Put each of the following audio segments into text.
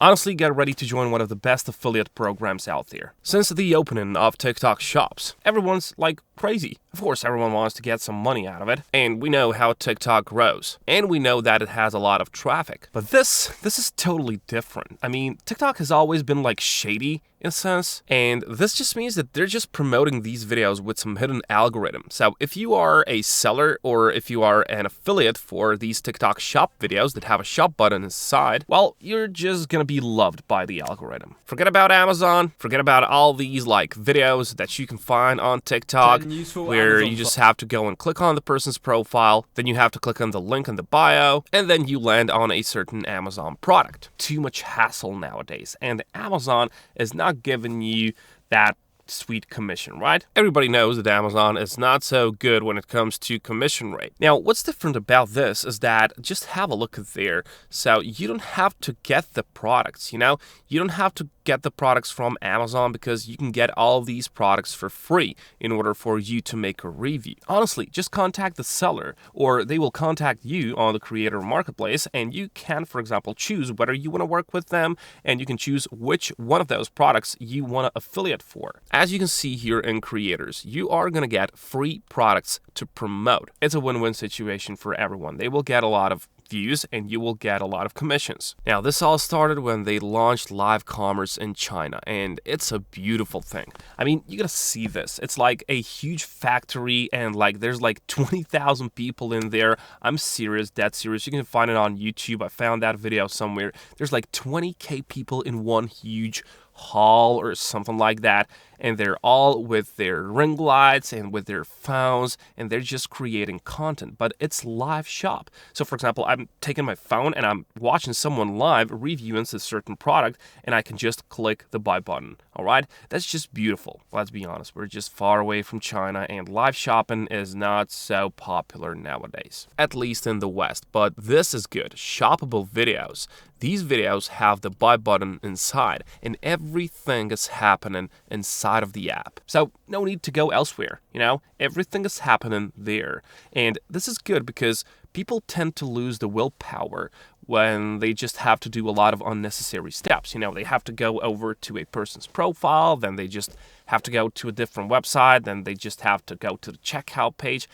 Honestly, get ready to join one of the best affiliate programs out there. Since the opening of TikTok shops, everyone's like crazy. Of course, everyone wants to get some money out of it, and we know how TikTok grows, and we know that it has a lot of traffic. But this is totally different. I mean, TikTok has always been like shady in a sense, and this just means that they're just promoting these videos with some hidden algorithm. So if you are a seller or if you are an affiliate for these TikTok shop videos that have a shop button inside, well, you're just gonna be loved by the algorithm. Forget about Amazon, forget about all these like videos that you can find on TikTok where you just have to go and click on the person's profile, then you have to click on the link in the bio, and then you land on a certain Amazon product. Too much hassle nowadays, and Amazon is not giving you that sweet commission, right? Everybody knows that Amazon is not so good when it comes to commission rate. Now, what's different about this is that just have a look at there. So you don't have to get the products, you know? You don't have to get the products from Amazon because you can get all of these products for free in order for you to make a review. Honestly, just contact the seller or they will contact you on the creator marketplace and you can, for example, choose whether you want to work with them and you can choose which one of those products you want to affiliate for. As you can see here in creators, you are going to get free products to promote. It's a win-win situation for everyone. They will get a lot of views and you will get a lot of commissions. Now, this all started when they launched live commerce in China, and it's a beautiful thing. I mean, you gotta see this. It's like a huge factory and like there's like 20,000 people in there. I'm serious, dead serious. You can find it on YouTube. I found that video somewhere. There's like 20K people in one huge hall or something like that, and they're all with their ring lights and with their phones, and they're just creating content, but it's live shop. So for example, I'm taking my phone and I'm watching someone live reviewing a certain product, and I can just click the buy button. All right, that's just beautiful. Let's be honest, we're just far away from China, and live shopping is not so popular nowadays, at least in the West. But this is good. Shoppable videos. These videos have the buy button inside, and everything is happening inside of the app. So no need to go elsewhere, you know? Everything is happening there. And this is good because people tend to lose the willpower when they just have to do a lot of unnecessary steps. You know, they have to go over to a person's profile, then they just have to go to a different website, then they just have to go to the checkout page.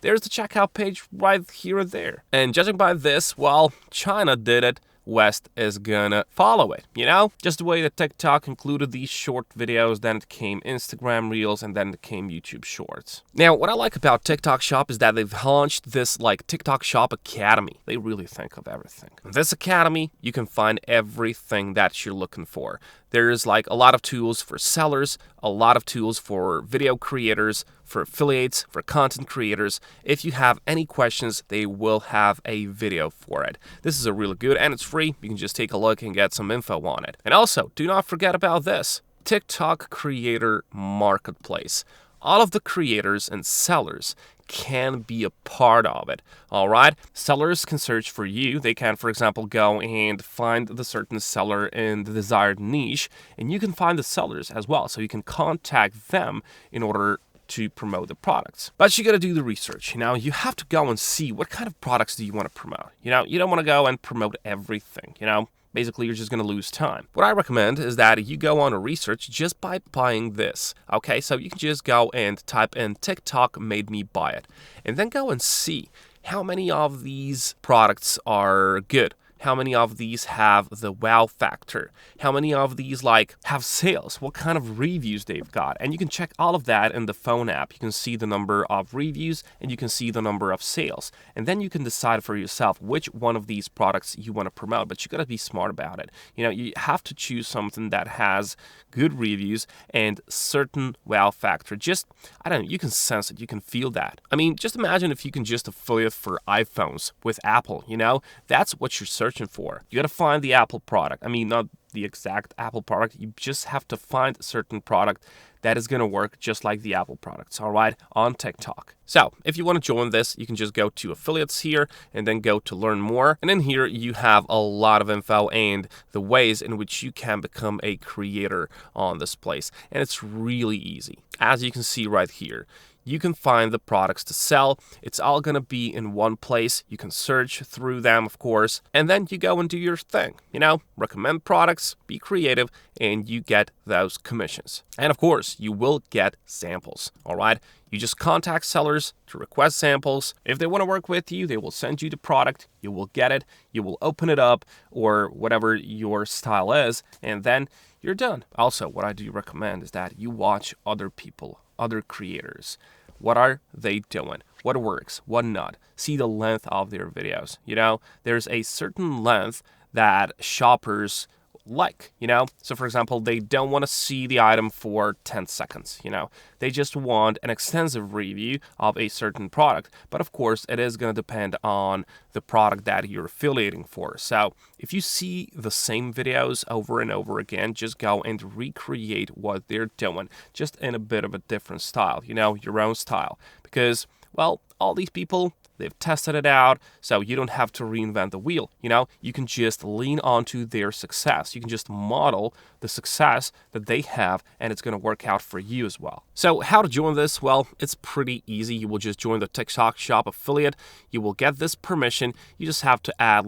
There's the checkout page right here and there. And judging by this, well, China did it. West is gonna follow it, you know? Just the way that TikTok included these short videos, then it came Instagram Reels, and then it came YouTube Shorts. Now, what I like about TikTok Shop is that they've launched this like TikTok Shop Academy. They really think of everything. In this academy, you can find everything that you're looking for. There's like a lot of tools for sellers, a lot of tools for video creators, for affiliates, for content creators. If you have any questions, they will have a video for it. This is a really good, and it's free. You can just take a look and get some info on it. And also, do not forget about this, TikTok Creator Marketplace. All of the creators and sellers can be a part of it. All right, sellers can search for you. They can, for example, go and find the certain seller in the desired niche, and you can find the sellers as well. So you can contact them in order to promote the products. But you got to do the research. You know, you have to go and see what kind of products do you want to promote. You know, you don't want to go and promote everything, you know. Basically, you're just going to lose time. What I recommend is that you go on a research just by buying this. Okay, so you can just go and type in TikTok made me buy it. And then go and see how many of these products are good. How many of these have the wow factor? How many of these like have sales? What kind of reviews they've got? And you can check all of that in the phone app. You can see the number of reviews and you can see the number of sales. And then you can decide for yourself which one of these products you want to promote. But you got to be smart about it. You know, you have to choose something that has good reviews and certain wow factor. Just, I don't know, you can sense it. You can feel that. I mean, just imagine if you can just affiliate for iPhones with Apple, you know? That's what you're searching for. You got to find the Apple product. I mean, not the exact Apple product. You just have to find a certain product that is going to work just like the Apple products, all right, on TikTok. So if you want to join this, you can just go to affiliates here and then go to learn more. And in here, you have a lot of info and the ways in which you can become a creator on this place. And it's really easy. As you can see right here, you can find the products to sell. It's all going to be in one place. You can search through them, of course, and then you go and do your thing. Recommend products, be creative, and you get those commissions. And of course, you will get samples, all right? You just contact sellers to request samples. If they want to work with you, they will send you the product. You will get it. You will open it up or whatever your style is, and then you're done. Also, what I do recommend is that you watch other people, other creators. What are they doing? What works? What not? See the length of their videos. There's a certain length that shoppers like, So for example, they don't want to see the item for 10 seconds, They just want an extensive review of a certain product. But of course, it is going to depend on the product that you're affiliating for. So if you see the same videos over and over again, just go and recreate what they're doing, just in a bit of a different style, your own style. Because, well, all these people, they've tested it out, so you don't have to reinvent the wheel, You can just lean onto their success. You can just model the success that they have, and it's going to work out for you as well. So how to join this? Well, it's pretty easy. You will just join the TikTok Shop affiliate. You will get this permission. You just have to add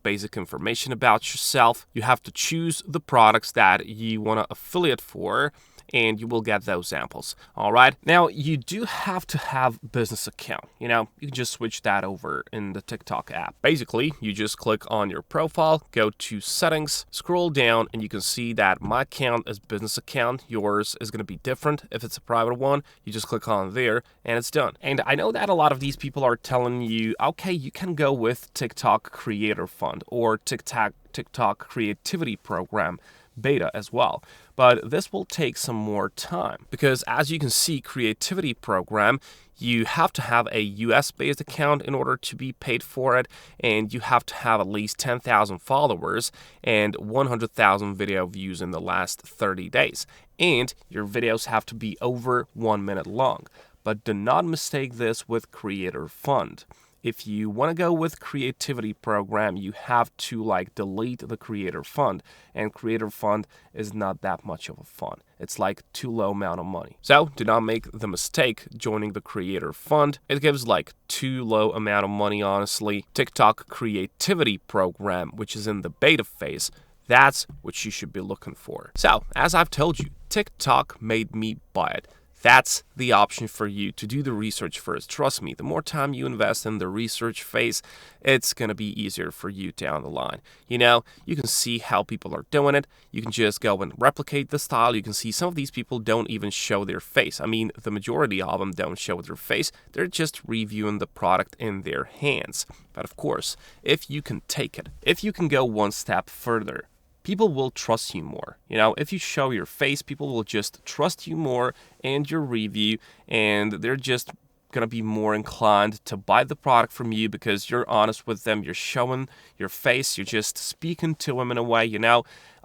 basic information about yourself. You have to choose the products that you want to affiliate for, and you will get those samples. All right. Now, you do have to have business account. You can just switch that over in the TikTok app. Basically, you just click on your profile, go to settings, scroll down, and you can see that my account is business account. Yours is going to be different. If it's a private one, you just click on there and it's done. And I know that a lot of these people are telling you, okay, you can go with TikTok Creator Fund or TikTok Creativity Program beta as well. But this will take some more time because, as you can see, Creativity Program, you have to have a US-based account in order to be paid for it, and you have to have at least 10,000 followers and 100,000 video views in the last 30 days. And your videos have to be over 1 minute long. But do not mistake this with Creator Fund. If you want to go with Creativity Program, you have to delete the Creator Fund, and Creator Fund is not that much of a fun. It's too low amount of money. So do not make the mistake joining the Creator Fund. It gives too low amount of money, honestly. TikTok Creativity Program, which is in the beta phase, that's what you should be looking for. So as I've told you, TikTok made me buy it. That's the option for you to do the research first. Trust me, the more time you invest in the research phase, it's going to be easier for you down the line. You can see how people are doing it. You can just go and replicate the style. You can see some of these people don't even show their face. I mean, the majority of them don't show their face. They're just reviewing the product in their hands. But of course, if you can take it, if you can go one step further, people will trust you more. If you show your face, people will just trust you more and your review, and they're just going to be more inclined to buy the product from you because you're honest with them. You're showing your face. You're just speaking to them in a way,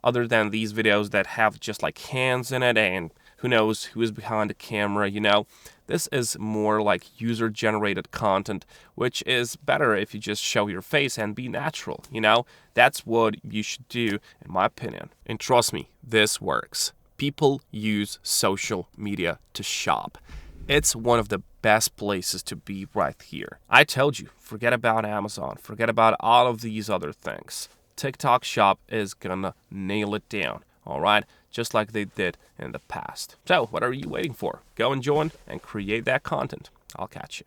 other than these videos that have just hands in it and who knows who is behind the camera, This is more user-generated content, which is better if you just show your face and be natural, That's what you should do, in my opinion. And trust me, this works. People use social media to shop. It's one of the best places to be right here. I told you, forget about Amazon, forget about all of these other things. TikTok Shop is gonna nail it down, all right? Just like they did in the past. So what are you waiting for? Go and join and create that content. I'll catch you.